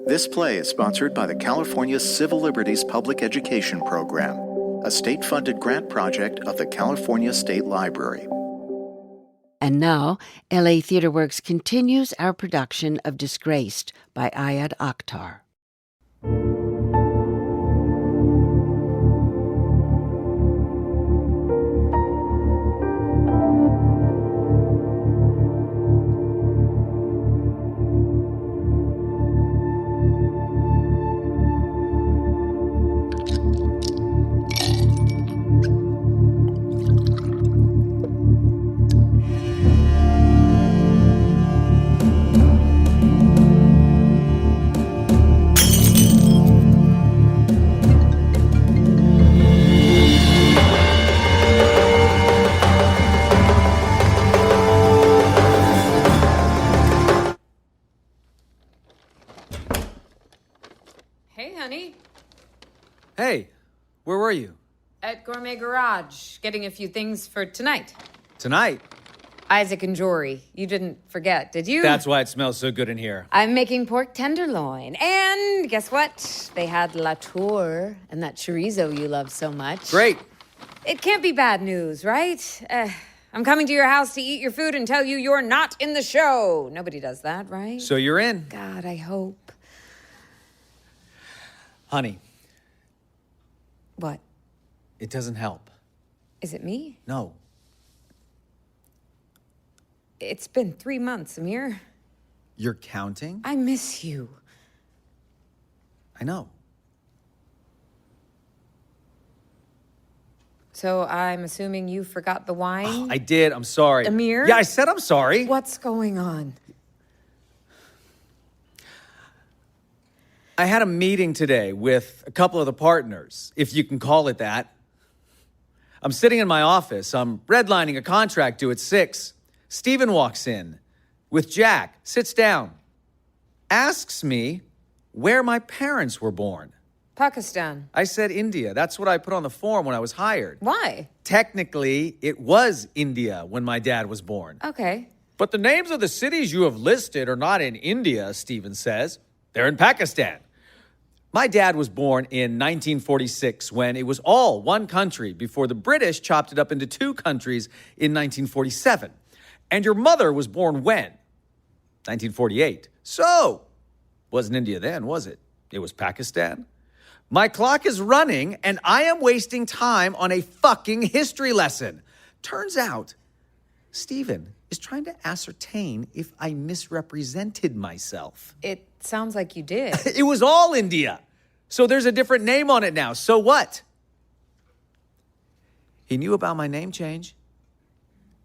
This play is sponsored by the California Civil Liberties Public Education Program, a state-funded grant project of the California State Library. And now, LA Theatre Works continues our production of Disgraced by Ayad Akhtar. Hey, where were you? At Gourmet Garage, getting a few things for tonight. Tonight? Isaac and Jory. You didn't forget, did you? That's why it smells so good in here. I'm making pork tenderloin. And guess what? They had La Tour and that chorizo you love so much. Great. It can't be bad news, right? I'm coming to your house to eat your food and tell you you're not in the show. Nobody does that, right? So you're in. God, I hope. Honey. What? It doesn't help. Is it me? No. It's been 3 months, Amir. You're counting? I miss you. I know. So I'm assuming you forgot the wine? Oh, I did. I'm sorry. Amir? Yeah, I said I'm sorry. What's going on? I had a meeting today with a couple of the partners, if you can call it that. I'm sitting in my office. I'm redlining a contract due at 6. Steven walks in with Jack, sits down, asks me where my parents were born. Pakistan. I said India. That's what I put on the form when I was hired. Why? Technically, it was India when my dad was born. Okay. But the names of the cities you have listed are not in India, Steven says. They're in Pakistan. My dad was born in 1946 when it was all one country before the British chopped it up into 2 countries in 1947. And your mother was born when? 1948. So, wasn't India then, was it? It was Pakistan. My clock is running and I am wasting time on a fucking history lesson. Turns out, Steven is trying to ascertain if I misrepresented myself. It sounds like you did. It was all India. So there's a different name on it now. So what? He knew about my name change.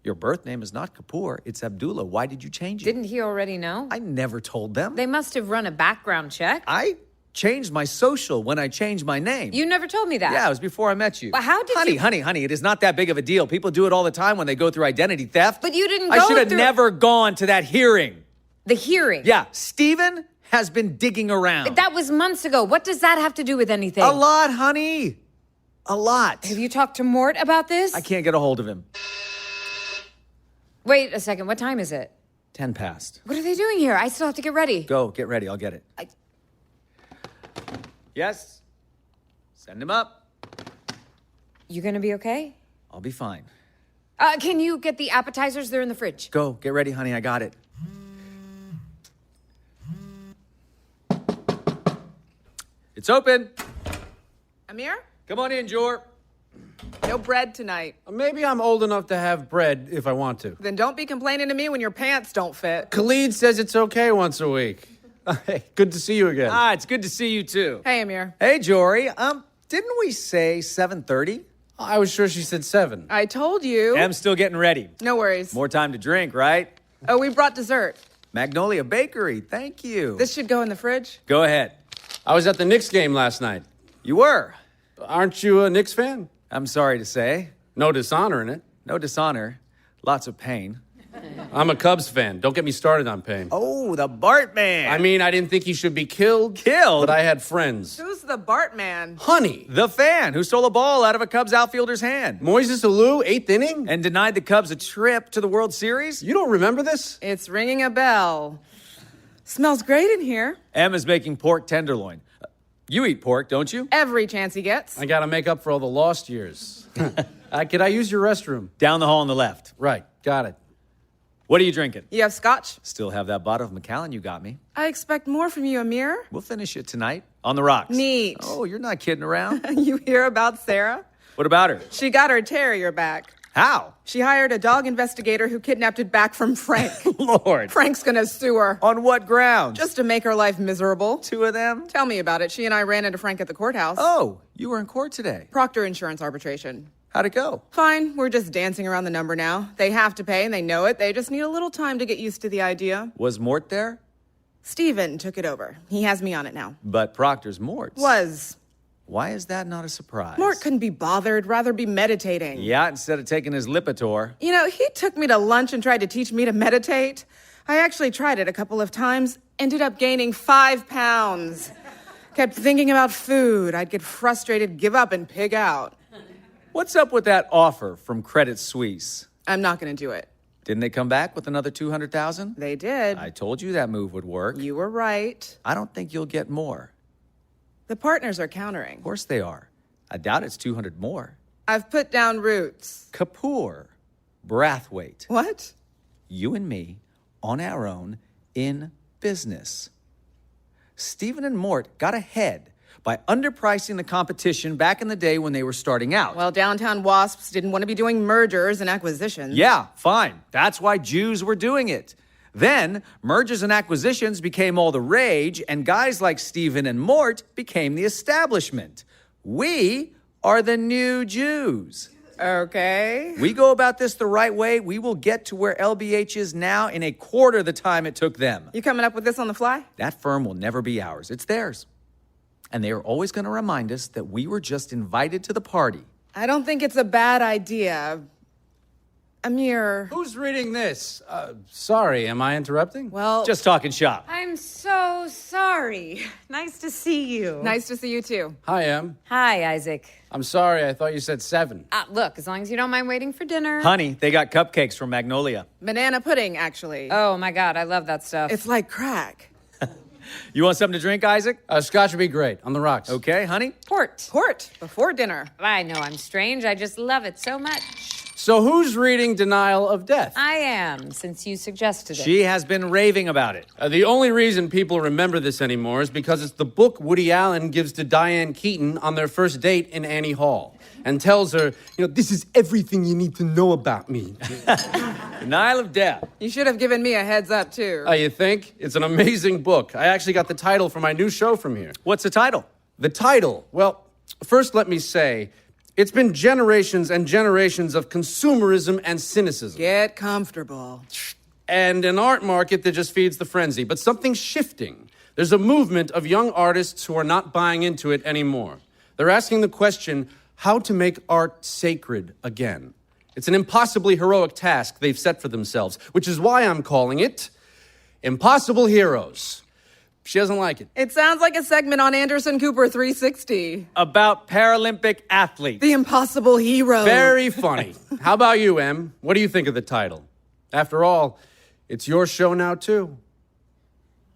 Your birth name is not Kapoor, it's Abdullah. Why did you change it? Didn't he already know? I never told them. They must have run a background check. I changed my social when I changed my name. You never told me that. Yeah, it was before I met you. Well, how did honey, you... Honey, it is not that big of a deal. People do it all the time when they go through identity theft. But you didn't go I should have through... never gone to that hearing. The hearing? Yeah, Steven has been digging around. That was months ago. What does that have to do with anything? A lot, honey. A lot. Have you talked to Mort about this? I can't get a hold of him. Wait a second. What time is it? 10 past. What are they doing here? I still have to get ready. Go, get ready. I'll get it. Yes? Send him up. You gonna be okay? I'll be fine. Can you get the appetizers? They're in the fridge. Go, get ready, honey. I got it. It's open. Amir? Come on in, Jor. No bread tonight. Maybe I'm old enough to have bread if I want to. Then don't be complaining to me when your pants don't fit. Khalid says it's okay once a week. Hey, good to see you again. It's good to see you too. Hey, Amir. Hey, Jory. Didn't we say 7:30? I was sure she said 7. I told you. I'm still getting ready. No worries. More time to drink, right? Oh, we brought dessert. Magnolia Bakery, thank you. This should go in the fridge. Go ahead. I was at the Knicks game last night. You were? Aren't you a Knicks fan? I'm sorry to say. No dishonor in it. No dishonor. Lots of pain. I'm a Cubs fan. Don't get me started on pain. Oh, the Bart man. I mean, I didn't think he should be killed. Killed? But I had friends. Who's the Bart man? Honey. The fan who stole a ball out of a Cubs outfielder's hand. Moises Alou, 8th inning? And denied the Cubs a trip to the World Series? You don't remember this? It's ringing a bell. Smells great in here. Em is making pork tenderloin. You eat pork, don't you? Every chance he gets. I gotta make up for all the lost years. Could I use your restroom? Down the hall on the left. Right, got it. What are you drinking? You have scotch? Still have that bottle of Macallan you got me. I expect more from you, Amir. We'll finish it tonight. On the rocks. Neat. Oh, you're not kidding around. You hear about Sarah? What about her? She got her terrier back. How? She hired a dog investigator who kidnapped it back from Frank. Lord. Frank's gonna sue her. On what grounds? Just to make her life miserable. two of them? Tell me about it. She and I ran into Frank at the courthouse. Oh, you were in court today. Proctor Insurance arbitration. How'd it go? Fine, we're just dancing around the number now. They have to pay and they know it. They just need a little time to get used to the idea. Was Mort there? Steven took it over. He has me on it now. But Proctor's Mort's. Was. Why is that not a surprise? Mort couldn't be bothered, rather be meditating. Yeah, instead of taking his Lipitor. You know, he took me to lunch and tried to teach me to meditate. I actually tried it a couple of times, ended up gaining 5 pounds. Kept thinking about food. I'd get frustrated, give up, and pig out. What's up with that offer from Credit Suisse? I'm not gonna do it. Didn't they come back with another 200,000? They did. I told you that move would work. You were right. I don't think you'll get more. The partners are countering. Of course they are. I doubt it's 200 more. I've put down roots. Kapoor, Brathwaite, What? you and me, on our own, in business. Stephen and Mort got ahead by underpricing the competition back in the day when they were starting out. Well, downtown wasps didn't want to be doing mergers and acquisitions. Yeah, fine. That's why Jews were doing it. Then, mergers and acquisitions became all the rage, and guys like Stephen and Mort became the establishment. We are the new Jews. Okay. We go about this the right way, we will get to where LBH is now in a quarter the time it took them. You coming up with this on the fly? That firm will never be ours. It's theirs. And they are always going to remind us that we were just invited to the party. I don't think it's a bad idea. Amir. Who's reading this? Sorry, am I interrupting? Well, Just talking shop. I'm so sorry. Nice to see you. nice to see you too. Hi, Em. Hi, Isaac. I'm sorry, I thought you said 7. Look, as long as you don't mind waiting for dinner. Honey, they got cupcakes from Magnolia. Banana pudding, actually. Oh my God, I love that stuff. It's like crack. You want something to drink, Isaac? Scotch would be great, on the rocks. Okay, honey? port. Port before dinner. I know I'm strange. I just love it so much. So who's reading Denial of Death? I am, since you suggested it. She has been raving about it. The only reason people remember this anymore is because it's the book Woody Allen gives to Diane Keaton on their first date in Annie Hall and tells her, this is everything you need to know about me. Denial of Death. You should have given me a heads up too. You think? It's an amazing book. I actually got the title for my new show from here. What's the title? The title? Well, first let me say, it's been generations and generations of consumerism and cynicism. Get comfortable. And an art market that just feeds the frenzy. But something's shifting. There's a movement of young artists who are not buying into it anymore. They're asking the question, how to make art sacred again. It's an impossibly heroic task they've set for themselves, which is why I'm calling it Impossible Heroes. She doesn't like it. It sounds like a segment on Anderson Cooper 360. About Paralympic athletes. The Impossible Hero. Very funny. How about you, Em? What do you think of the title? After all, it's your show now, too.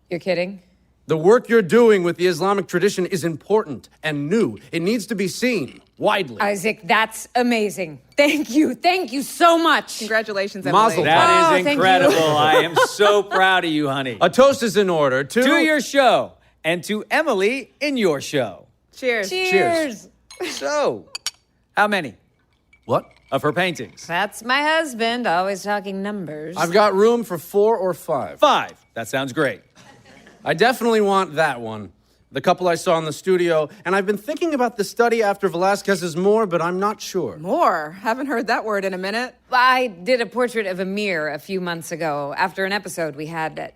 You're kidding? The work you're doing with the Islamic tradition is important and new. It needs to be seen widely. Isaac, that's amazing. Thank you so much. Congratulations, Emily. Mazel tov. That is thank incredible. you. I am so proud of you, honey. A toast is in order To your show and to Emily in your show. Cheers. Cheers. So, how many What? of her paintings? That's my husband, always talking numbers. I've got room for 4 or 5. 5. That sounds great. I definitely want that one. The couple I saw in the studio, and I've been thinking about the study after Velázquez's more, but I'm not sure. More. Haven't heard that word in a minute. I did a portrait of Amir a few months ago after an episode we had.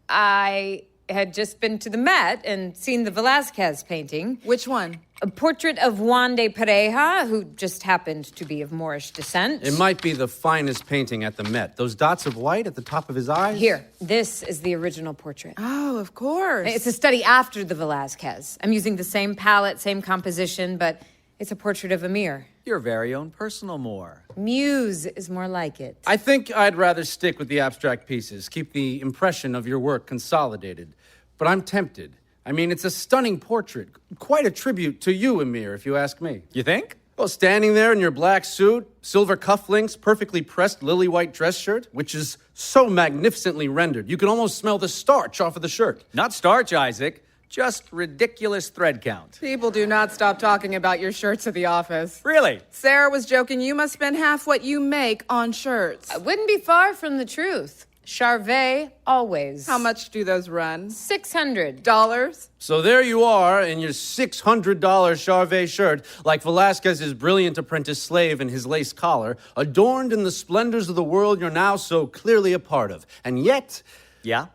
I had just been to the Met and seen the Velázquez painting. Which one? A portrait of Juan de Pareja, who just happened to be of Moorish descent. It might be the finest painting at the Met. Those dots of white at the top of his eyes. Here, this is the original portrait. Oh, of course. It's a study after the Velázquez. I'm using the same palette, same composition, but It's a portrait of Amir. Your very own personal Moor. Muse is more like it. I think I'd rather stick with the abstract pieces, keep the impression of your work consolidated. But I'm tempted. I mean, it's a stunning portrait. Quite a tribute to you, Amir, if you ask me. You think? Well, standing there in your black suit, silver cufflinks, perfectly pressed lily-white dress shirt, which is so magnificently rendered. You can almost smell the starch off of the shirt. Not starch, Isaac. Just ridiculous thread count. People do not stop talking about your shirts at the office. Really? Sarah was joking, you must spend half what you make on shirts. I wouldn't be far from the truth. Charvet, always. How much do those run? $600. Dollars? So there you are in your $600 Charvet shirt, like Velasquez's brilliant apprentice slave in his lace collar, adorned in the splendors of the world you're now so clearly a part of. And yet, Yeah?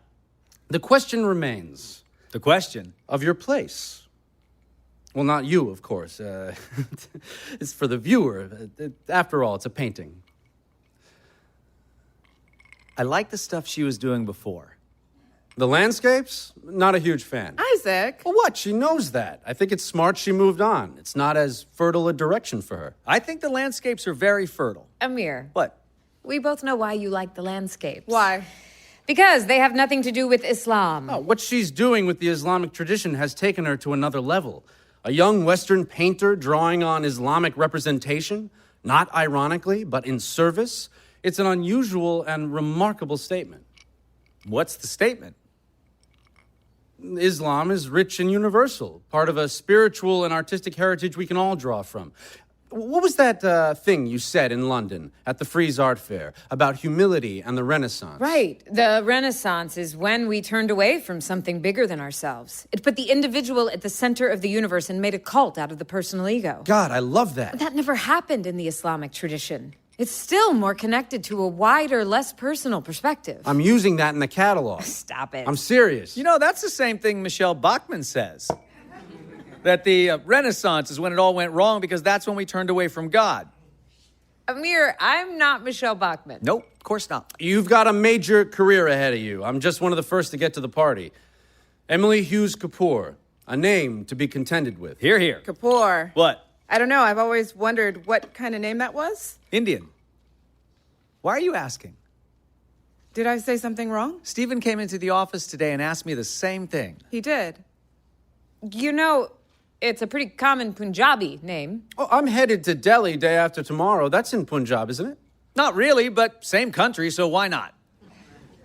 the question remains The question. of your place. Well, not you, of course. It's for the viewer. After all, it's a painting. I like the stuff she was doing before. The landscapes? Not a huge fan. Isaac? Well, what? She knows that. I think it's smart she moved on. It's not as fertile a direction for her. I think the landscapes are very fertile. Amir, What? we both know why you like the landscapes. Why? Because they have nothing to do with Islam. Oh, what she's doing with the Islamic tradition has taken her to another level. A young Western painter drawing on Islamic representation, not ironically, but in service. It's an unusual and remarkable statement. What's the statement? Islam is rich and universal, part of a spiritual and artistic heritage we can all draw from. What was that thing you said in London at the Frieze Art Fair about humility and the Renaissance? Right. The Renaissance is when we turned away from something bigger than ourselves. It put the individual at the center of the universe and made a cult out of the personal ego. God, I love that. That never happened in the Islamic tradition. It's still more connected to a wider, less personal perspective. I'm using that in the catalog. Stop it. I'm serious. You know, that's the same thing Michelle Bachmann says. That the Renaissance is when it all went wrong because that's when we turned away from God. Amir, I'm not Michelle Bachmann. Nope, of course not. You've got a major career ahead of you. I'm just one of the first to get to the party. Emily Hughes Kapoor, a name to be contended with. Here, here. Kapoor. What? I don't know. I've always wondered what kind of name that was. Indian. Why are you asking? Did I say something wrong? Stephen came into the office today and asked me the same thing. He did. You know, it's a pretty common Punjabi name. Oh, I'm headed to Delhi day after tomorrow. That's in Punjab, isn't it? Not really, but same country, so why not?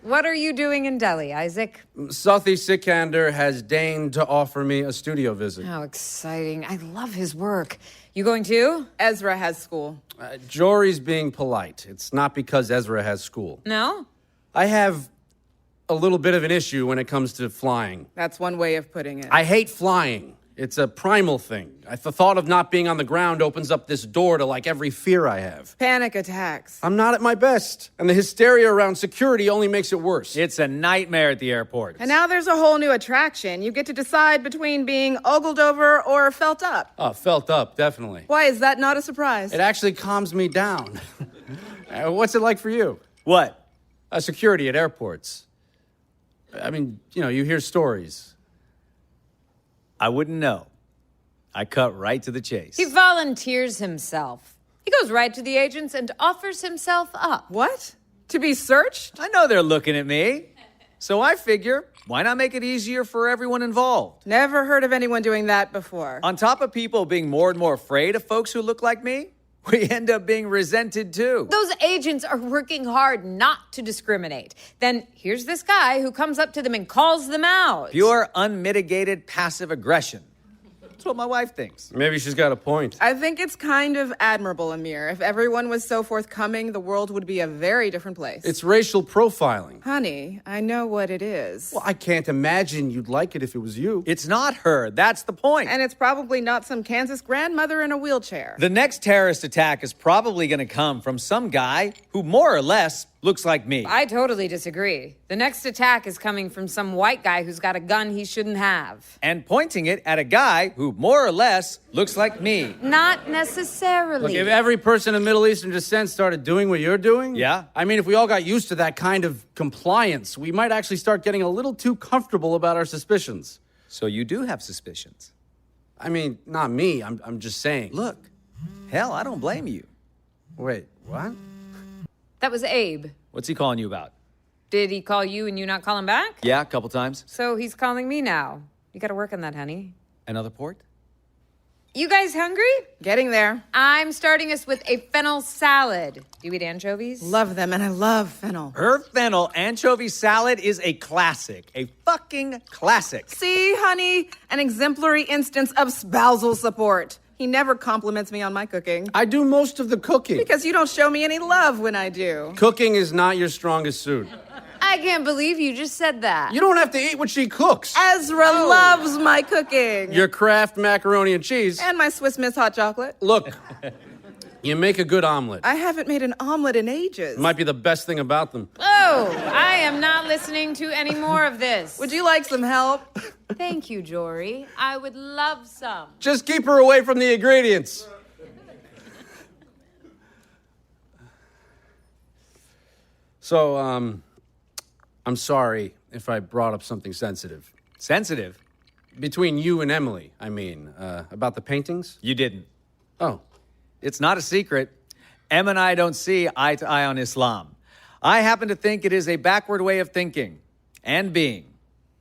What are you doing in Delhi, Isaac? Sathi Sikander has deigned to offer me a studio visit. How exciting. I love his work. You going too? Ezra has school. Jory's being polite. It's not because Ezra has school. No? I have a little bit of an issue when it comes to flying. That's one way of putting it. I hate flying. It's a primal thing. The thought of not being on the ground opens up this door to like every fear I have. Panic attacks. I'm not at my best, and the hysteria around security only makes it worse. It's a nightmare at the airport. And now there's a whole new attraction. You get to decide between being ogled over or felt up. Oh, felt up, definitely. Why is that not a surprise? It actually calms me down. What's it like for you? What? Security at airports. I mean, you hear stories. I wouldn't know. I cut right to the chase. He volunteers himself. He goes right to the agents and offers himself up. What? To be searched? I know they're looking at me. So I figure, why not make it easier for everyone involved? Never heard of anyone doing that before. On top of people being more and more afraid of folks who look like me, we end up being resented too. Those agents are working hard not to discriminate. Then here's this guy who comes up to them and calls them out. Pure, unmitigated, passive aggression. That's what my wife thinks. Maybe she's got a point. I think it's kind of admirable, Amir. If everyone was so forthcoming, the world would be a very different place. It's racial profiling. Honey, I know what it is. Well, I can't imagine you'd like it if it was you. It's not her. That's the point. And it's probably not some Kansas grandmother in a wheelchair. The next terrorist attack is probably going to come from some guy who more or less looks like me. I totally disagree. The next attack is coming from some white guy who's got a gun he shouldn't have. And pointing it at a guy who more or less looks like me. Not necessarily. Look, if every person of Middle Eastern descent started doing what you're doing, Yeah. I mean, if we all got used to that kind of compliance, we might actually start getting a little too comfortable about our suspicions. So you do have suspicions. I mean, not me. I'm just saying. Look, hell, I don't blame you. Wait, what? That was Abe. What's he calling you about? Did he call you and you not call him back? Yeah, a couple times. So he's calling me now. You gotta work on that, honey. Another port? You guys hungry? Getting there. I'm starting us with a fennel salad. Do you eat anchovies? Love them, and I love fennel. Her fennel anchovy salad is a classic. A fucking classic. See, honey, an exemplary instance of spousal support. He never compliments me on my cooking. I do most of the cooking. Because you don't show me any love when I do. Cooking is not your strongest suit. I can't believe you just said that. You don't have to eat what she cooks. Ezra loves my cooking. Your Kraft macaroni and cheese. And my Swiss Miss hot chocolate. Look, you make a good omelet. I haven't made an omelet in ages. Might be the best thing about them. Oh, I am not listening to any more of this. Would you like some help? Thank you, Jory. I would love some. Just keep her away from the ingredients. So, I'm sorry if I brought up something sensitive. Sensitive? Between you and Emily, I mean, about the paintings? You didn't. Oh. It's not a secret. Em and I don't see eye to eye on Islam. I happen to think it is a backward way of thinking and being.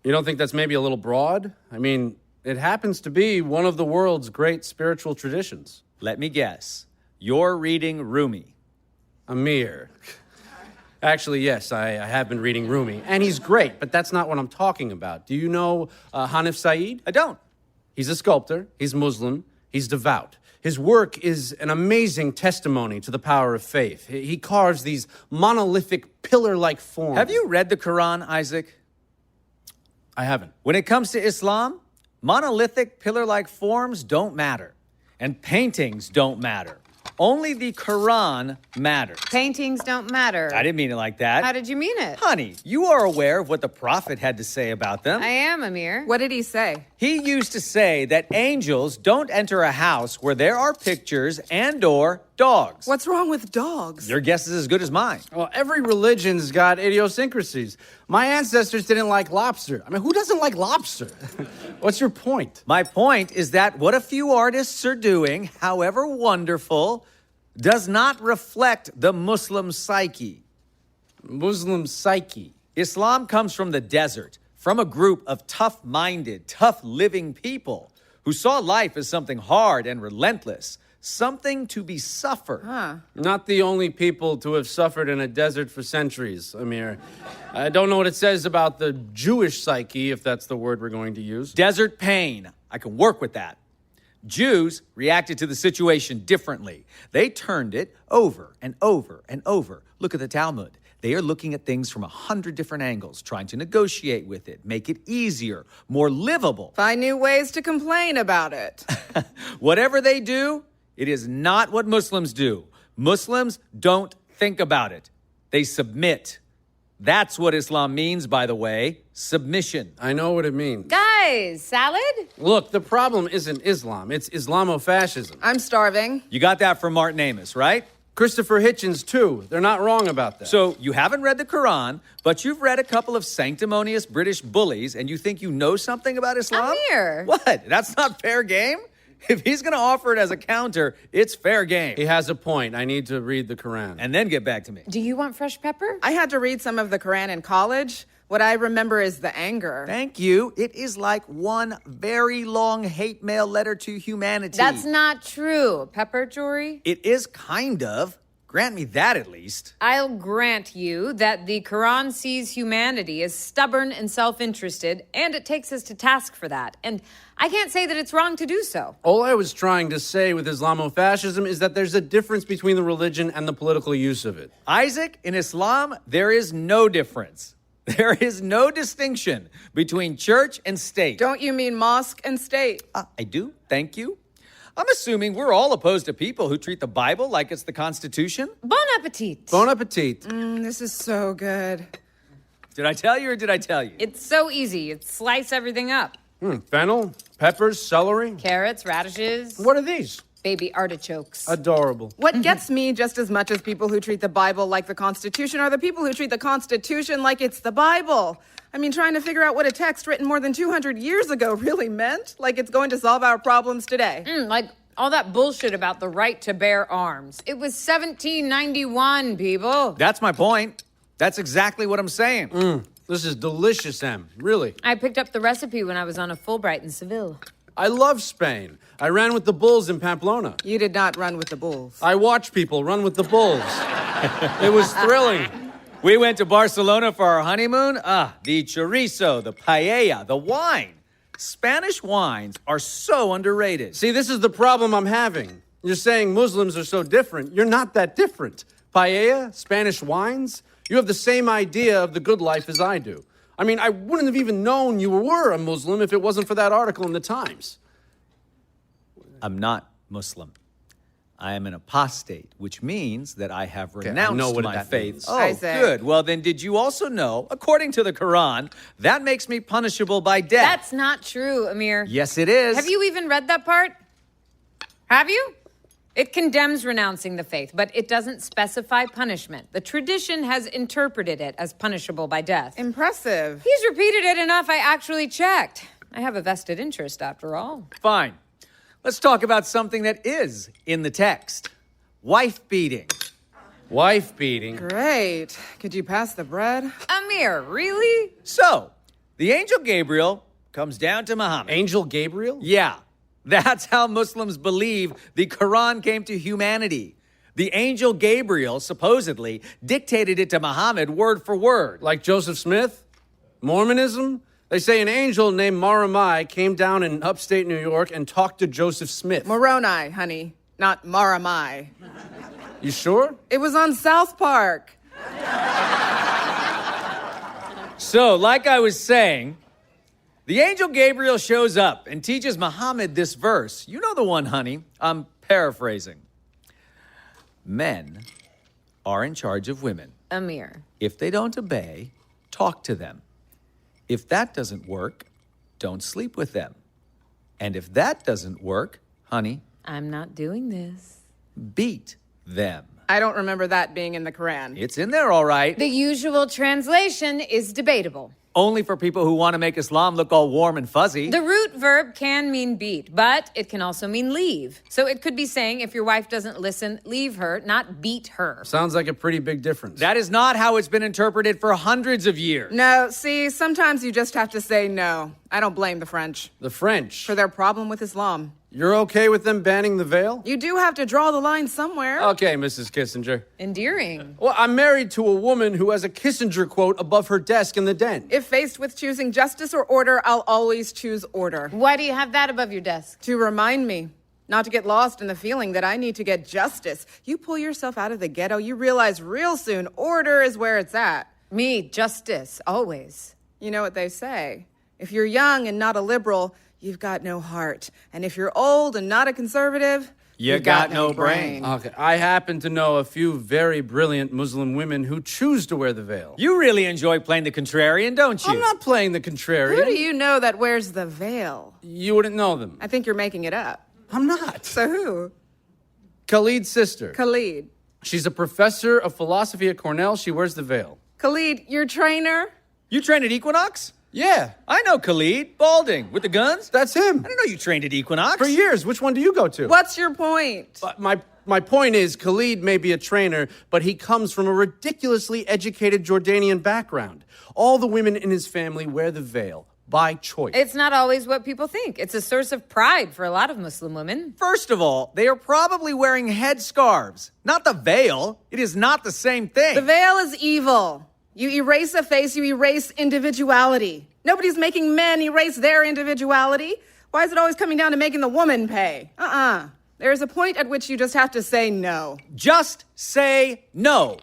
You don't think that's maybe a little broad? I mean, it happens to be one of the world's great spiritual traditions. Let me guess. You're reading Rumi. Amir. Actually, yes, I have been reading Rumi, and he's great, but that's not what I'm talking about. Do you know Hanif Saeed? I don't. He's a sculptor, he's Muslim, he's devout. His work is an amazing testimony to the power of faith. He carves these monolithic, pillar-like forms. Have you read the Quran, Isaac? I haven't. When it comes to Islam, monolithic, pillar-like forms don't matter. And paintings don't matter. Only the Quran matters. Paintings don't matter. I didn't mean it like that. How did you mean it? Honey, you are aware of what the Prophet had to say about them. I am, Amir. What did he say? He used to say that angels don't enter a house where there are pictures and/or dogs. What's wrong with dogs? Your guess is as good as mine. Well, every religion's got idiosyncrasies. My ancestors didn't like lobster. I mean, who doesn't like lobster? What's your point? My point is that what a few artists are doing, however wonderful, does not reflect the Muslim psyche. Muslim psyche. Islam comes from the desert, from a group of tough-minded, tough-living people who saw life as something hard and relentless, something to be suffered. Not the only people to have suffered in a desert for centuries, Amir. I don't know what it says about the Jewish psyche, if that's the word we're going to use. Desert pain. I can work with that. Jews reacted to the situation differently. They turned it over and over and over. Look at the Talmud. They are looking at things from 100 different angles, trying to negotiate with it, make it easier, more livable. Find new ways to complain about it. Whatever they do, it is not what Muslims do. Muslims don't think about it. They submit. That's what Islam means, by the way. Submission. I know what it means. Guys, salad? Look, the problem isn't Islam. It's Islamofascism. I'm starving. You got that from Martin Amis, right? Christopher Hitchens, too. They're not wrong about that. So you haven't read the Quran, but you've read a couple of sanctimonious British bullies, and you think you know something about Islam? Amir. What? That's not fair game? If he's going to offer it as a counter, it's fair game. He has a point. I need to read the Quran. And then get back to me. Do you want fresh pepper? I had to read some of the Quran in college. What I remember is the anger. Thank you. It is like one very long hate mail letter to humanity. That's not true. Pepper, Jory? It is kind of. Grant me that at least. I'll grant you that the Quran sees humanity as stubborn and self-interested, and it takes us to task for that. And I can't say that it's wrong to do so. All I was trying to say with Islamofascism is that there's a difference between the religion and the political use of it. Isaac, in Islam, there is no difference. There is no distinction between church and state. Don't you mean mosque and state? I do. Thank you. I'm assuming we're all opposed to people who treat the Bible like it's the Constitution. Bon appetit. Bon appetit. This is so good. Did I tell you or did I tell you? It's so easy. You slice everything up. Fennel, peppers, celery. Carrots, radishes. What are these? Baby artichokes. Adorable. What gets me just as much as people who treat the Bible like the Constitution are the people who treat the Constitution like it's the Bible. I mean, trying to figure out what a text written more than 200 years ago really meant, like it's going to solve our problems today. Like all that bullshit about the right to bear arms. It was 1791, people. That's my point. That's exactly what I'm saying. This is delicious, Em. Really. I picked up the recipe when I was on a Fulbright in Seville. I love Spain. I ran with the bulls in Pamplona. You did not run with the bulls. I watched people run with the bulls. It was thrilling. We went to Barcelona for our honeymoon. The chorizo, the paella, the wine. Spanish wines are so underrated. See, this is the problem I'm having. You're saying Muslims are so different. You're not that different. Paella, Spanish wines, you have the same idea of the good life as I do. I mean, I wouldn't have even known you were a Muslim if it wasn't for that article in the Times. I'm not Muslim. I am an apostate, which means that I have renounced what my that faith. means. Oh, I say. good. Well, then did you also know, according to the Quran, that makes me punishable by death? That's not true, Amir. Yes, it is. Have you even read that part? Have you? It condemns renouncing the faith, but it doesn't specify punishment. The tradition has interpreted it as punishable by death. Impressive. He's repeated it enough, I actually checked. I have a vested interest, after all. Fine. Let's talk about something that is in the text. Wife beating. Wife beating. Great. Could you pass the bread? Amir, really? So, the angel Gabriel comes down to Muhammad. Angel Gabriel? Yeah, that's how Muslims believe the Quran came to humanity. The angel Gabriel supposedly dictated it to Muhammad word for word. Like Joseph Smith? Mormonism? They say an angel named Maramai came down in upstate New York and talked to Joseph Smith. Moroni, honey, not Maramai. You sure? It was on South Park. So, like I was saying, the angel Gabriel shows up and teaches Muhammad this verse. You know the one, honey. I'm paraphrasing. Men are in charge of women. Amir. If they don't obey, talk to them. If that doesn't work, don't sleep with them. And if that doesn't work, honey, I'm not doing this. beat them. I don't remember that being in the Quran. It's in there, all right. The usual translation is debatable. Only for people who want to make Islam look all warm and fuzzy. The root verb can mean beat, but it can also mean leave. So it could be saying if your wife doesn't listen, leave her, not beat her. Sounds like a pretty big difference. That is not how it's been interpreted for hundreds of years. No, see, sometimes you just have to say no. I don't blame the French The French. for their problem with Islam. You're okay with them banning the veil? You do have to draw the line somewhere. Okay, Mrs. Kissinger. Endearing. Well, I'm married to a woman who has a Kissinger quote above her desk in the den. If faced with choosing justice or order, I'll always choose order. Why do you have that above your desk? To remind me not to get lost in the feeling that I need to get justice. You pull yourself out of the ghetto, you realize real soon order is where it's at. Me, justice, always. You know what they say. If you're young and not a liberal, you've got no heart. And if you're old and not a conservative, You got no brain. Okay, I happen to know a few very brilliant Muslim women who choose to wear the veil. You really enjoy playing the contrarian, don't you? I'm not playing the contrarian. who do you know that wears the veil? You wouldn't know them. I think you're making it up. I'm not. So who? Khalid's sister. Khalid. She's a professor of philosophy at Cornell. She wears the veil. Khalid, your trainer? You trained at Equinox? Yeah, I know Khalid, balding, with the guns. that's him. I didn't know you trained at Equinox. For years. Which one do you go to? What's your point? My point is, Khalid may be a trainer, but he comes from a ridiculously educated Jordanian background. All the women in his family wear the veil by choice. It's not always what people think. It's a source of pride for a lot of Muslim women. First of all, they are probably wearing headscarves, not the veil. It is not the same thing. The veil is evil. You erase a face, you erase individuality. Nobody's making men erase their individuality. Why is it always coming down to making the woman pay? There is a point at which you just have to say no. Just say no.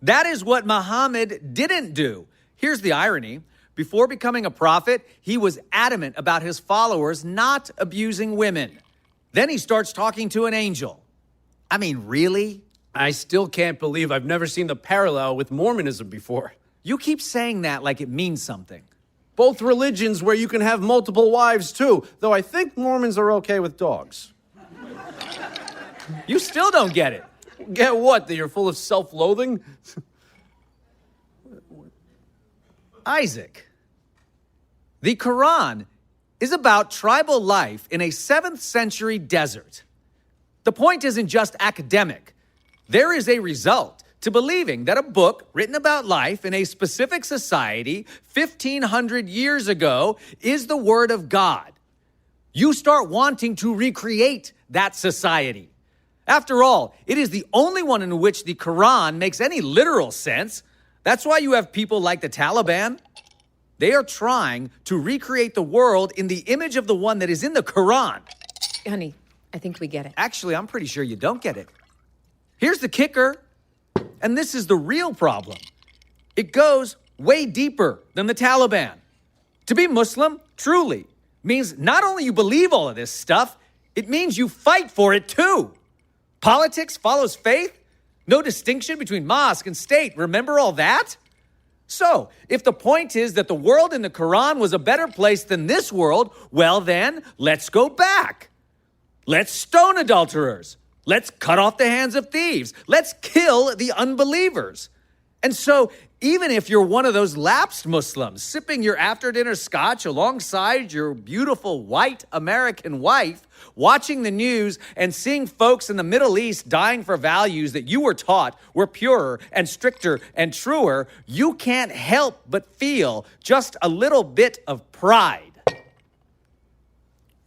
That is what Muhammad didn't do. Here's the irony. Before becoming a prophet, he was adamant about his followers not abusing women. Then he starts talking to an angel. I mean, really? I still can't believe I've never seen the parallel with Mormonism before. You keep saying that like it means something. Both religions where you can have multiple wives too, though I think Mormons are okay with dogs. You still don't get it. Get what? That you're full of self-loathing? Isaac, the Quran is about tribal life in a 7th century desert. The point isn't just academic. There is a result to believing that a book written about life in a specific society 1,500 years ago is the Word of God. You start wanting to recreate that society. After all, it is the only one in which the Quran makes any literal sense. That's why you have people like the Taliban. They are trying to recreate the world in the image of the one that is in the Quran. Honey, I think we get it. Actually, I'm pretty sure you don't get it. Here's the kicker, and this is the real problem. It goes way deeper than the Taliban. To be Muslim, truly, means not only you believe all of this stuff, it means you fight for it too. Politics follows faith. No distinction between mosque and state. Remember all that? So, if the point is that the world in the Quran was a better place than this world, well then, let's go back. Let's stone adulterers. Let's cut off the hands of thieves. Let's kill the unbelievers. And so, even if you're one of those lapsed Muslims, sipping your after-dinner scotch alongside your beautiful white American wife, watching the news and seeing folks in the Middle East dying for values that you were taught were purer and stricter and truer, you can't help but feel just a little bit of pride.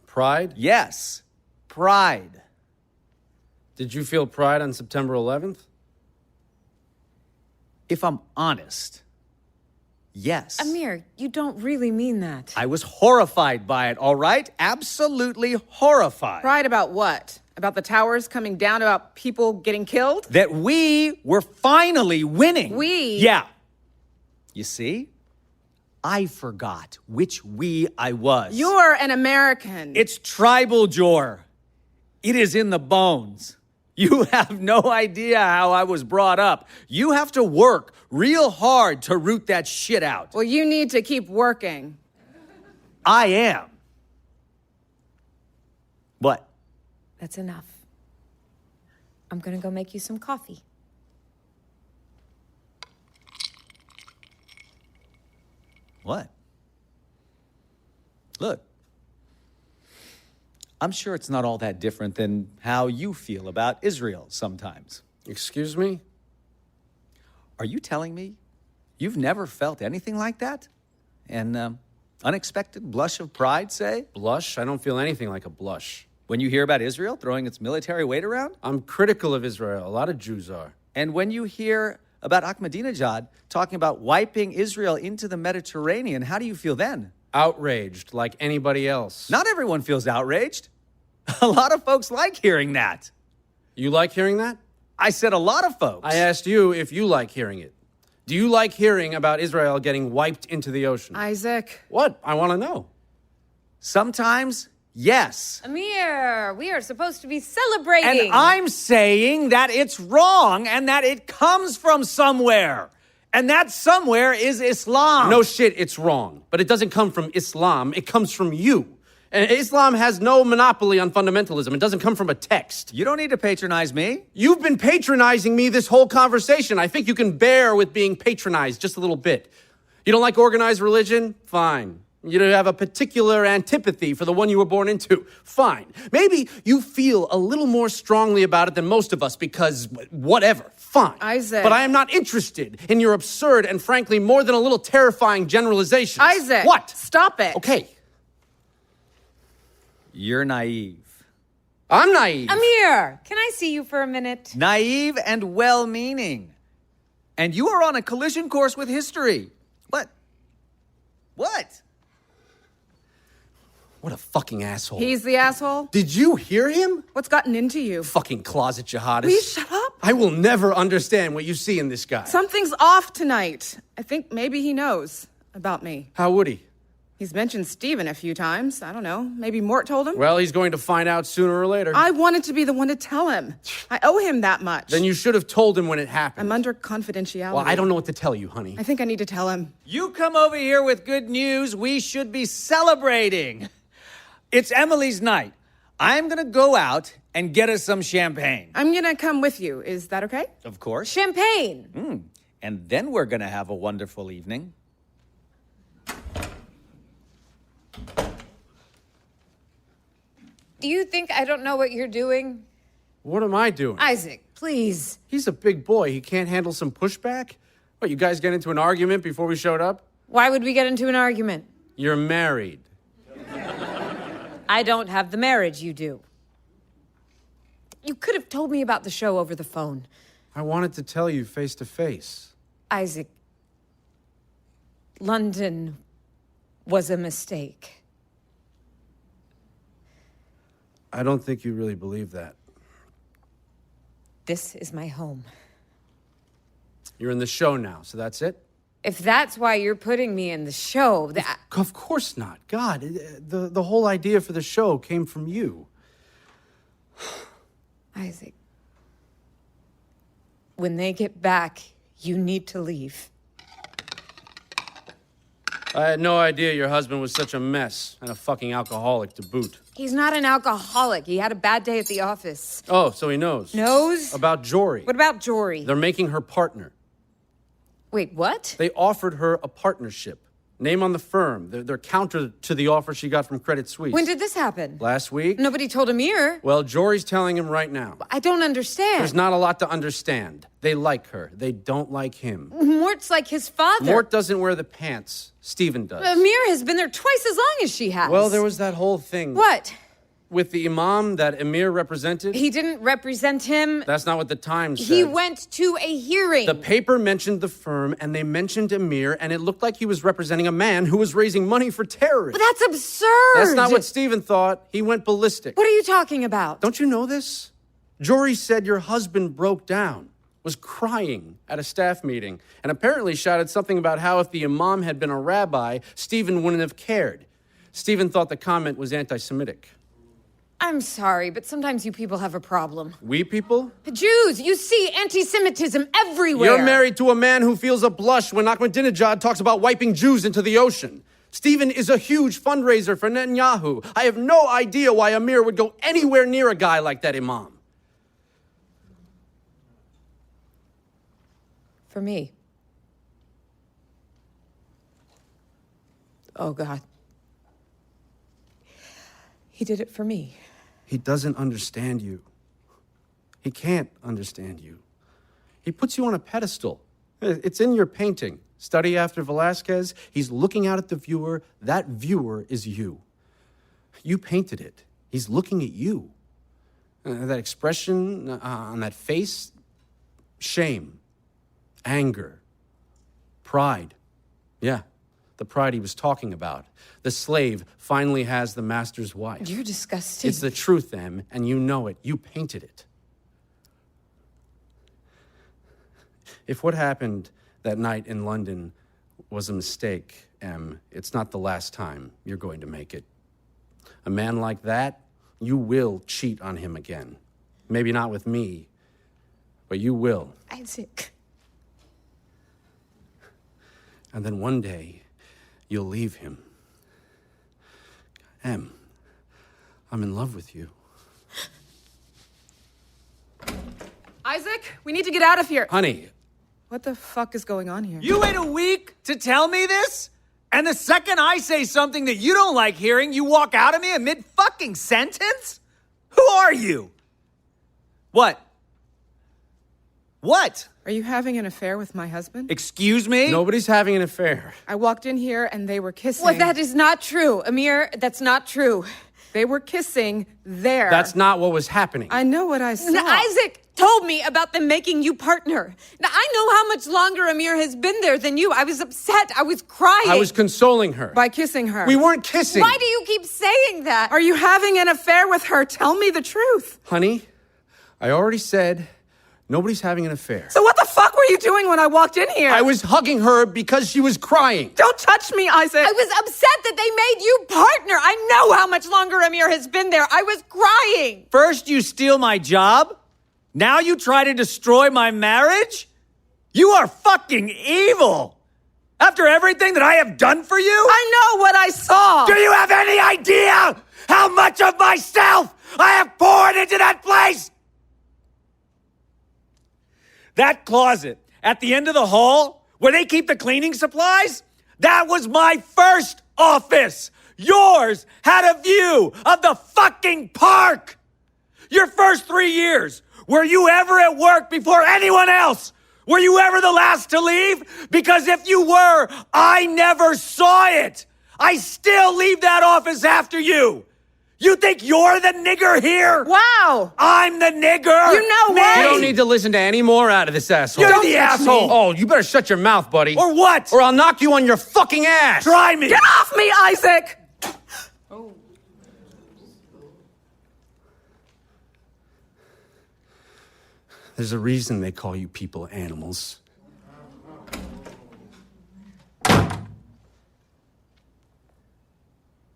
Pride? Yes, pride. Did you feel pride on September 11th? If I'm honest, yes. Amir, you don't really mean that. I was horrified by it, all right? Absolutely horrified. Pride about what? About the towers coming down, about people getting killed? That we were finally winning. We? Yeah. You see? I forgot which we I was. You're an American. It's tribal, Jor. It is in the bones. You have no idea how I was brought up. You have to work real hard to root that shit out. Well, you need to keep working. I am. What? That's enough. I'm gonna go make you some coffee. What? Look. I'm sure it's not all that different than how you feel about Israel sometimes. Excuse me? Are you telling me you've never felt anything like that? An unexpected blush of pride, say? Blush? I don't feel anything like a blush. When you hear about Israel throwing its military weight around? I'm critical of Israel. A lot of Jews are. And when you hear about Ahmadinejad talking about wiping Israel into the Mediterranean, how do you feel then? Outraged, like anybody else. Not everyone feels outraged. A lot of folks like hearing that. You like hearing that? I said a lot of folks. I asked you if you like hearing it. Do you like hearing about Israel getting wiped into the ocean? Isaac. What? I want to know. Sometimes, yes. Amir, we are supposed to be celebrating. And I'm saying that it's wrong and that it comes from somewhere. And that somewhere is Islam. No shit, it's wrong. But it doesn't come from Islam. It comes from you. And Islam has no monopoly on fundamentalism. It doesn't come from a text. You don't need to patronize me. You've been patronizing me this whole conversation. I think you can bear with being patronized just a little bit. You don't like organized religion? Fine. You have a particular antipathy for the one you were born into? Fine. Maybe you feel a little more strongly about it than most of us because whatever. Fine. Isaac. But I am not interested in your absurd and frankly more than a little terrifying generalizations. Isaac. What? Stop it. Okay. You're naive. I'm naive. Amir, can I see you for a minute? Naive and well-meaning. And you are on a collision course with history. What? What? What a fucking asshole. He's the asshole? Did you hear him? What's gotten into you? Fucking closet jihadist. Will you shut up? I will never understand what you see in this guy. Something's off tonight. I think maybe he knows about me. How would he? He's mentioned Stephen a few times. I don't know. Maybe Mort told him? Well, he's going to find out sooner or later. I wanted to be the one to tell him. I owe him that much. Then you should have told him when it happened. I'm under confidentiality. Well, I don't know what to tell you, honey. I think I need to tell him. You come over here with good news. We should be celebrating. It's Emily's night. I'm going to go out and get us some champagne. I'm going to come with you. Is that okay? Of course. Champagne. And then we're going to have a wonderful evening. Do you think I don't know what you're doing? What am I doing? Isaac, please. He's a big boy. He can't handle some pushback? What, you guys get into an argument before we showed up? Why would we get into an argument? You're married. I don't have the marriage you do. You could have told me about the show over the phone. I wanted to tell you face to face. Isaac, London was a mistake. I don't think you really believe that. This is my home. You're in the show now, so that's it? If that's why you're putting me in the show, Of course not. God, the whole idea for the show came from you. Isaac, when they get back, you need to leave. I had no idea your husband was such a mess and a fucking alcoholic to boot. He's not an alcoholic. He had a bad day at the office. Oh, so he knows. Knows? About Jory. What about Jory? They're making her partner. Wait, what? They offered her a partnership. Name on the firm. They're counter to the offer she got from Credit Suisse. When did this happen? Last week? Nobody told Amir. Well, Jory's telling him right now. I don't understand. There's not a lot to understand. They like her. They don't like him. Mort's like his father. Mort doesn't wear the pants. Stephen does. Amir has been there twice as long as she has. Well, there was that whole thing. What? With the imam that Amir represented. He didn't represent him. That's not what the Times said. He went to a hearing. The paper mentioned the firm, and they mentioned Amir, and it looked like he was representing a man who was raising money for terrorists. But that's absurd. That's not what Stephen thought. He went ballistic. What are you talking about? Don't you know this? Jory said your husband broke down, was crying at a staff meeting, and apparently shouted something about how if the imam had been a rabbi, Stephen wouldn't have cared. Stephen thought the comment was anti-Semitic. I'm sorry, but sometimes you people have a problem. We people? The Jews, you see anti-Semitism everywhere. You're married to a man who feels a blush when Ahmadinejad talks about wiping Jews into the ocean. Stephen is a huge fundraiser for Netanyahu. I have no idea why Amir would go anywhere near a guy like that imam. For me. Oh, God. He did it for me. He doesn't understand you. He can't understand you. He puts you on a pedestal. It's in your painting. Study after Velázquez. He's looking out at the viewer. That viewer is you. You painted it. He's looking at you. That expression on that face, shame, anger, pride. Yeah, the pride he was talking about. The slave finally has the master's wife. You're disgusting. It's the truth, Em, and you know it. You painted it. If what happened that night in London was a mistake, Em, it's not the last time you're going to make it. A man like that, you will cheat on him again. Maybe not with me, but you will. Isaac. And then one day, you'll leave him. Em, I'm in love with you. Isaac, we need to get out of here. Honey. What the fuck is going on here? You wait a week to tell me this? And the second I say something that you don't like hearing, you walk out of me mid-fucking sentence? Who are you? What? What? Are you having an affair with my husband? Excuse me? Nobody's having an affair. I walked in here and they were kissing. Well, that is not true. Amir, that's not true. They were kissing there. That's not what was happening. I know what I saw. Now, Isaac told me about them making you partner. Now, I know how much longer Amir has been there than you. I was upset. I was crying. I was consoling her. By kissing her. We weren't kissing. Why do you keep saying that? Are you having an affair with her? Tell me the truth. Honey, I already said nobody's having an affair. So what the fuck were you doing when I walked in here? I was hugging her because she was crying. Don't touch me, Isaac. I was upset that they made you partner. I know how much longer Amir has been there. I was crying. First you steal my job, now you try to destroy my marriage? You are fucking evil. After everything that I have done for you? I know what I saw. Do you have any idea how much of myself I have poured into that place? That closet at the end of the hall where they keep the cleaning supplies, that was my first office. yours had a view of the fucking park. Your first 3 years, were you ever at work before anyone else? Were you ever the last to leave? Because if you were, I never saw it. I still leave that office after you. You think you're the nigger here? Wow! I'm the nigger. You know Me. what? You don't need to listen to any more out of this asshole. You're Don't the touch asshole. me. Oh, you better shut your mouth, buddy. Or what? Or I'll knock you on your fucking ass. Try me. Get off me, Isaac! There's a reason they call you people animals.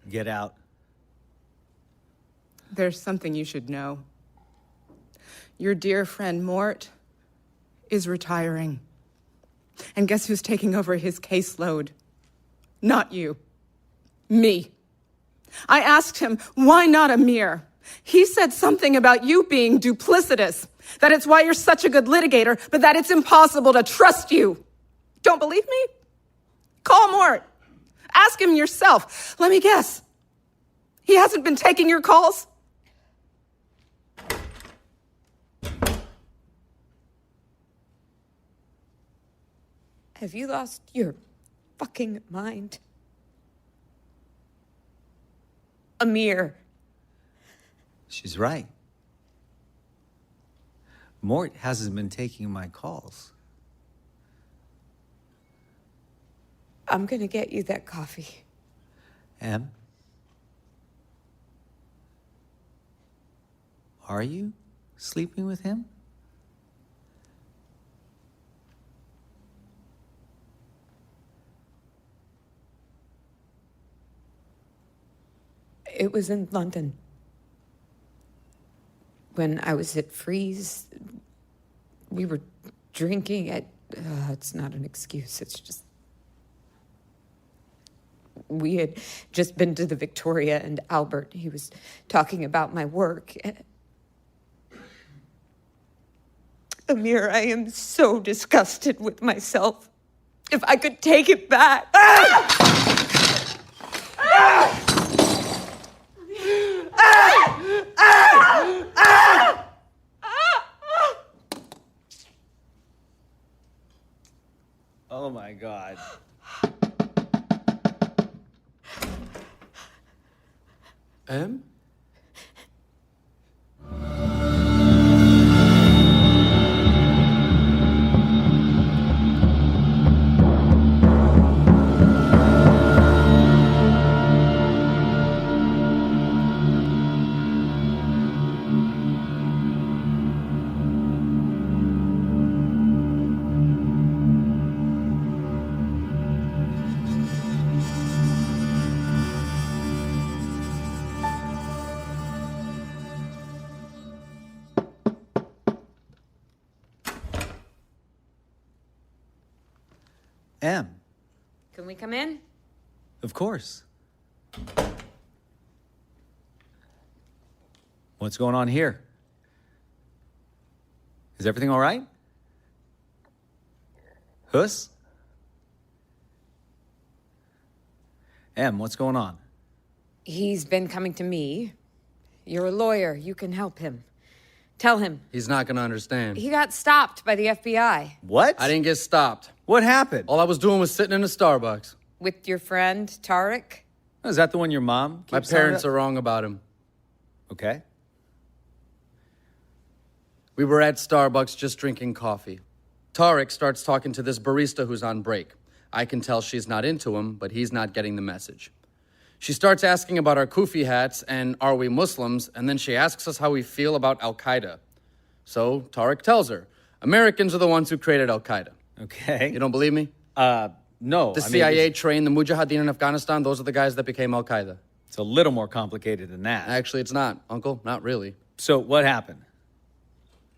Get out. There's something you should know. Your dear friend Mort is retiring. And guess who's taking over his caseload? Not you. Me. I asked him, why not Amir? He said something about you being duplicitous, that it's why you're such a good litigator, but that it's impossible to trust you. Don't believe me? Call Mort. Ask him yourself. Let me guess. He hasn't been taking your calls? Have you lost your fucking mind? Amir. She's right. Mort hasn't been taking my calls. I'm gonna get you that coffee. Em? Are you sleeping with him? It was in London. When I was at Freeze, we were drinking at... it's not an excuse, it's just... We had just been to the Victoria and Albert. He was talking about my work. Amir, I am so disgusted with myself. If I could take it back... Oh my God. Em? Em, Can we come in? of course. What's going on here? Is everything all right? Huss? Em, what's going on? He's been coming to me. You're a lawyer. You can help him. Tell him. He's not gonna understand. He got stopped by the FBI. What? I didn't get stopped. What happened? All I was doing was sitting in a Starbucks. With your friend, Tariq? Is that the one your mom My keeps parents telling are wrong about him. you? Okay. We were at Starbucks just drinking coffee. Tariq starts talking to this barista who's on break. I can tell she's not into him, but he's not getting the message. She starts asking about our kufi hats and are we Muslims, and then she asks us how we feel about Al-Qaeda. So Tariq tells her, Americans are the ones who created Al-Qaeda. Okay. You don't believe me? No. The I mean, CIA trained the Mujahideen in Afghanistan. Those are the guys that became Al-Qaeda. It's a little more complicated than that. Actually, it's not, Uncle. Not really. So what happened?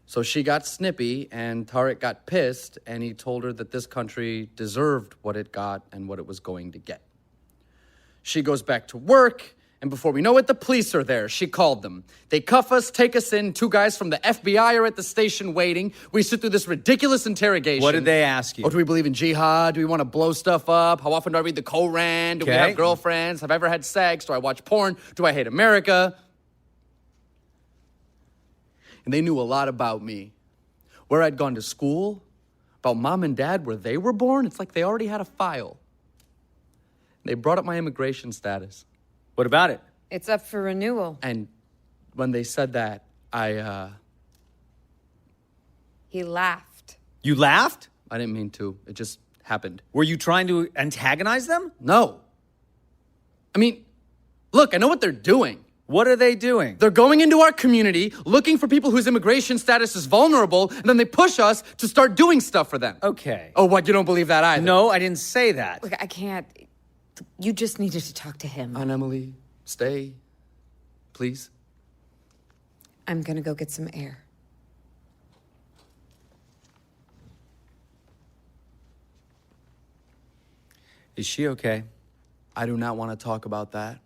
So she got snippy, and Tariq got pissed, and he told her that this country deserved what it got and what it was going to get. She goes back to work, And before we know it, the police are there. She called them. They cuff us, take us in. 2 guys from the FBI are at the station waiting. We sit through this ridiculous interrogation. What did they ask you? Oh, do we believe in jihad? Do we want to blow stuff up? How often do I read the Koran? Do we have girlfriends? Have I ever had sex? Do I watch porn? Do I hate America? And they knew a lot about me. Where I'd gone to school, about mom and dad, where they were born. It's like they already had a file. They brought up my immigration status. What about it? It's up for renewal. And when they said that, He laughed. You laughed? I didn't mean to. It just happened. Were you trying to antagonize them? No. I mean, look, I know what they're doing. What are they doing? They're going into our community, looking for people whose immigration status is vulnerable, and then they push us to start doing stuff for them. Okay. Oh, what, you don't believe that either? No, I didn't say that. Look, I can't. You just needed to talk to him. Aunt Emily, stay, please. I'm gonna go get some air. Is she okay? I do not want to talk about that.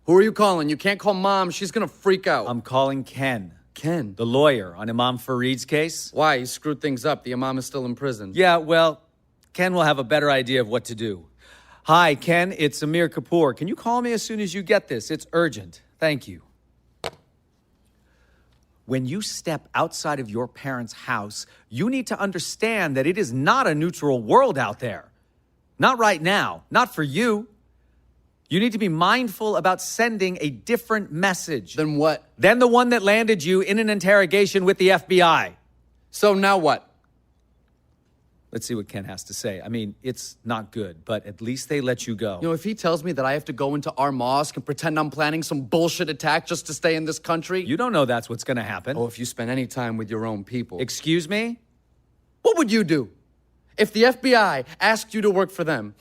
Who are you calling? You can't call Mom. She's gonna freak out. I'm calling Ken. Ken? The lawyer on Imam Fareed's case. Why? He screwed things up. The Imam is still in prison. Yeah, well, Ken will have a better idea of what to do. Hi, Ken, it's Amir Kapoor. Can you call me as soon as you get this? It's urgent. Thank you. When you step outside of your parents' house, you need to understand that it is not a neutral world out there. Not right now. Not for you. You need to be mindful about sending a different message. Then what? Than the one that landed you in an interrogation with the FBI. So now what? Let's see what Ken has to say. I mean, it's not good, but at least they let you go. You know, if he tells me that I have to go into our mosque and pretend I'm planning some bullshit attack just to stay in this country... You don't know that's what's going to happen. Oh, if you spend any time with your own people... Excuse me? What would you do? If the FBI asked you to work for them,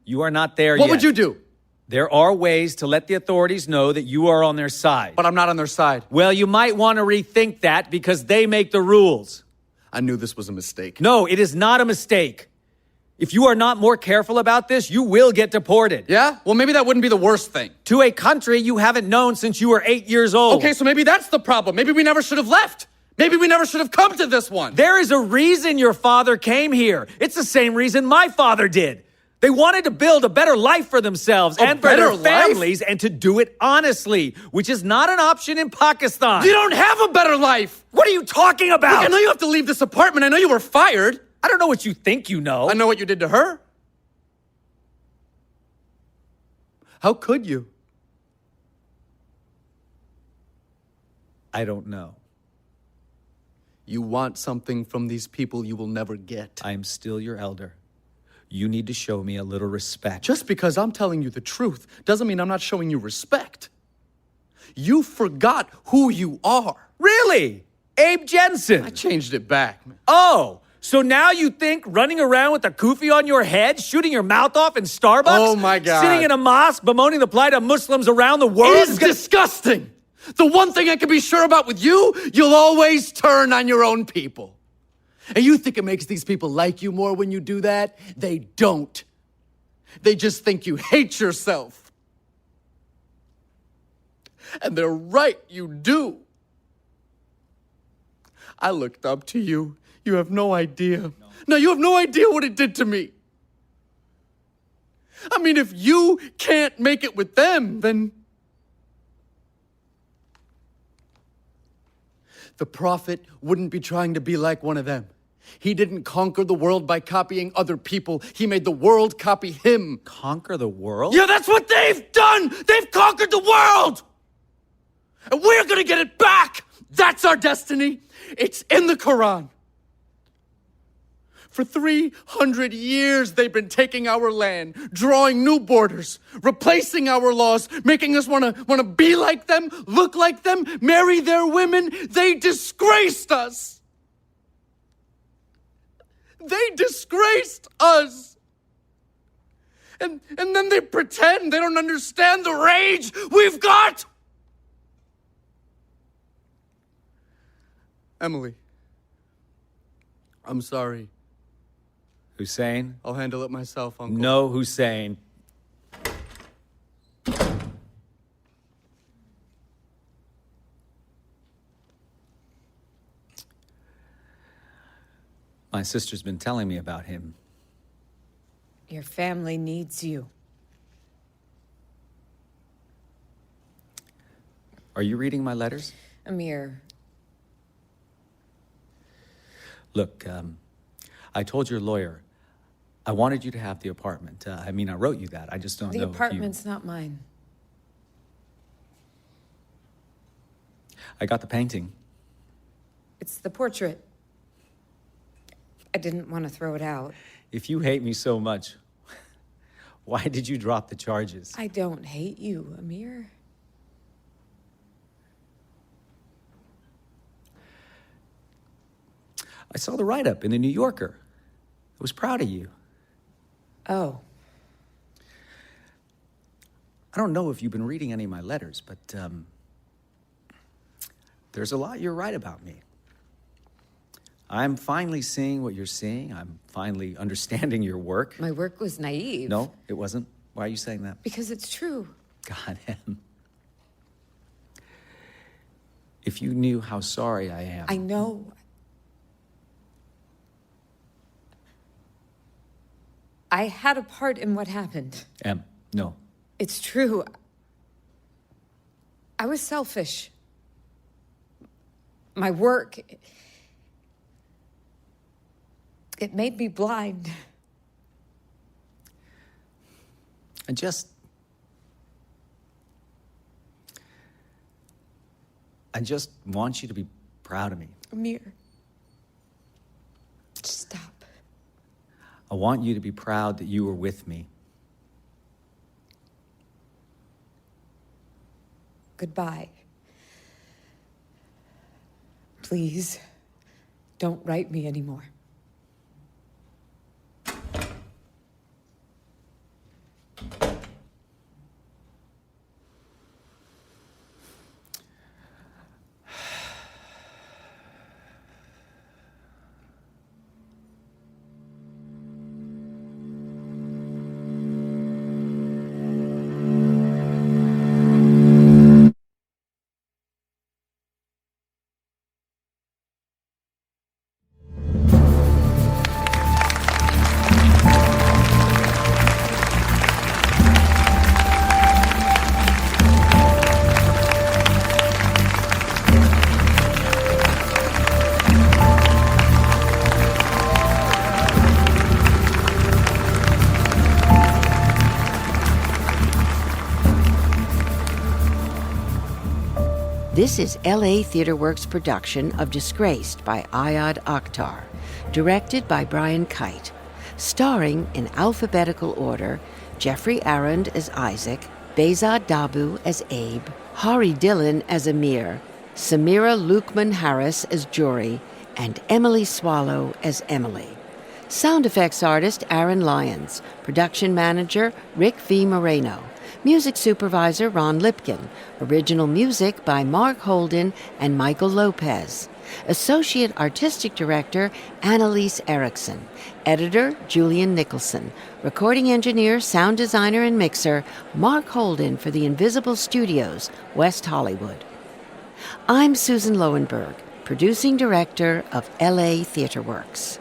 You are not there yet. What would you do? There are ways to let the authorities know that you are on their side. But I'm not on their side. Well, you might want to rethink that because they make the rules. I knew this was a mistake. No, it is not a mistake. If you are not more careful about this, you will get deported. Yeah? Well, maybe that wouldn't be the worst thing. To a country you haven't known since you were 8 years old. Okay, so maybe that's the problem. Maybe we never should have left. Maybe we never should have come to this one. There is a reason your father came here. It's the same reason my father did. They wanted to build a better life for themselves and for their families and to do it honestly, which is not an option in Pakistan. You don't have a better life. What are you talking about? Look, I know you have to leave this apartment. I know you were fired. I don't know what you think you know. I know what you did to her. How could you? I don't know. You want something from these people you will never get. I am still your elder. You need to show me a little respect. Just because I'm telling you the truth doesn't mean I'm not showing you respect. You forgot who you are. Really? Abe Jensen? I changed it back, man. Oh, so now you think running around with a kufi on your head, shooting your mouth off in Starbucks? Oh, my God. Sitting in a mosque bemoaning the plight of Muslims around the world? It is disgusting. The one thing I can be sure about with you, you'll always turn on your own people. And you think it makes these people like you more when you do that? They don't. They just think you hate yourself. And they're right, you do. I looked up to you. You have no idea. No, you have no idea what it did to me. I mean, if you can't make it with them, then... The prophet wouldn't be trying to be like one of them. He didn't conquer the world by copying other people. He made the world copy him. Conquer the world? Yeah, that's what they've done! They've conquered the world! And we're gonna get it back! That's our destiny! It's in the Quran. For 300 years, they've been taking our land, drawing new borders, replacing our laws, making us want to be like them, look like them, marry their women. They disgraced us. They disgraced us. And then they pretend they don't understand the rage we've got. Emily, I'm sorry. Hussein? I'll handle it myself, Uncle. No, Hussein. My sister's been telling me about him. Your family needs you. Are you reading my letters? Amir, Look, I told your lawyer I wanted you to have the apartment. I wrote you that. I just don't know the if you... apartment's not mine. I got the painting. It's the portrait. I didn't want to throw it out. If you hate me so much, why did you drop the charges? I don't hate you, Amir. I saw the write-up in the New Yorker. I was proud of you. Oh. I don't know if you've been reading any of my letters, but there's a lot you're right about me. I'm finally seeing what you're seeing. I'm finally understanding your work. My work was naive. No, it wasn't. Why are you saying that? Because it's true. God, Em. If you knew how sorry I am. I know. I had a part in what happened. Em, no. It's true. I was selfish. My work, it made me blind. I just want you to be proud of me. Amir, stop. I want you to be proud that you were with me. Goodbye. Please, don't write me anymore. This is LA TheatreWorks' production of Disgraced by Ayad Akhtar, directed by Brian Kite, starring in alphabetical order Geoffrey Arend as Isaac, Behzad Dabu as Abe, Hari Dhillon as Amir, Sameerah Luqmaan-Harris as Jory, and Emily Swallow as Emily. Sound effects artist Aaron Lyons, production manager Rick V. Moreno, music supervisor Ron Lipkin, original music by Mark Holden and Michael Lopez, associate artistic director Annalise Erickson, editor Julian Nicholson, recording engineer, sound designer, and mixer Mark Holden for the Invisible Studios, West Hollywood. I'm Susan Loewenberg, producing director of LA TheatreWorks.